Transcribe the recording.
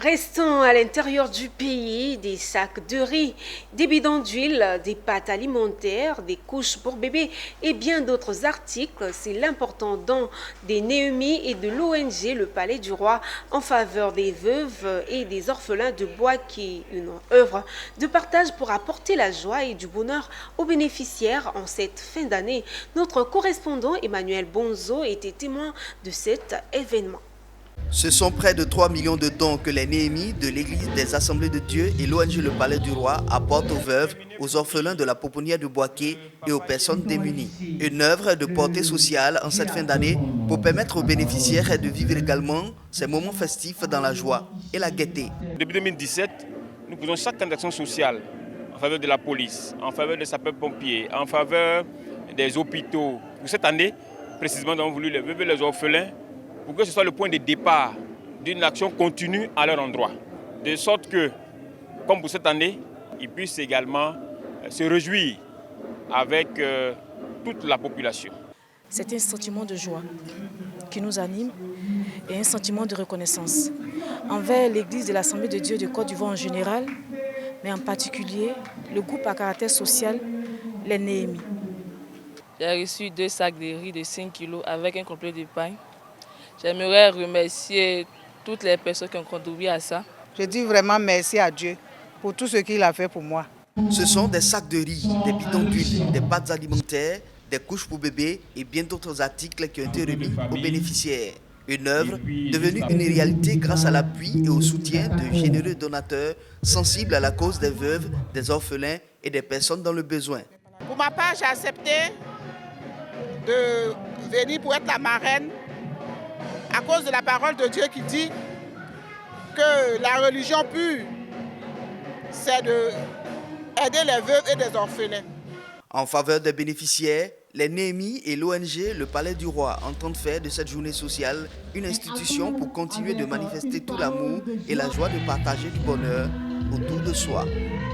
Restons à l'intérieur du pays, des sacs de riz, des bidons d'huile, des pâtes alimentaires, des couches pour bébés et bien d'autres articles. C'est l'important don des Néhémies et de l'ONG Le Palais du Roi en faveur des veuves et des orphelins de Boaké, une œuvre de partage pour apporter la joie et du bonheur aux bénéficiaires en cette fin d'année. Notre correspondant Emmanuel Bonzo était témoin de cet événement. Ce sont près de 3 millions de dons que les Néhémies de l'Église des Assemblées de Dieu et l'ONG Le Palais du Roi apportent aux veuves, aux orphelins de la pouponnière de Boaké et aux personnes démunies. Une œuvre de portée sociale en cette fin d'année pour permettre aux bénéficiaires de vivre également ces moments festifs dans la joie et la gaieté. Depuis 2017, nous faisons chaque action sociale en faveur de la police, en faveur des sapeurs-pompiers, en faveur des hôpitaux. Pour cette année, précisément, nous avons voulu les veuves et les orphelins pour que ce soit le point de départ d'une action continue à leur endroit. De sorte que, comme pour cette année, ils puissent également se réjouir avec toute la population. C'est un sentiment de joie qui nous anime et un sentiment de reconnaissance envers l'Église de l'Assemblée de Dieu de Côte d'Ivoire en général, mais en particulier le groupe à caractère social, les Néhémies. J'ai reçu 2 sacs de riz de 5 kg avec un complet de pain. J'aimerais remercier toutes les personnes qui ont contribué à ça. Je dis vraiment merci à Dieu pour tout ce qu'il a fait pour moi. Ce sont des sacs de riz, des bidons d'huile, des pâtes alimentaires, des couches pour bébés et bien d'autres articles qui ont été remis aux bénéficiaires. Une œuvre devenue une réalité grâce à l'appui et au soutien de généreux donateurs sensibles à la cause des veuves, des orphelins et des personnes dans le besoin. Pour ma part, j'ai accepté de venir pour être la marraine à cause de la parole de Dieu qui dit que la religion pure, c'est d'aider les veuves et les orphelins. En faveur des bénéficiaires, les Néhémies et l'ONG Le Palais du Roi entendent faire de cette journée sociale une institution pour continuer de manifester tout l'amour et la joie de partager du bonheur autour de soi.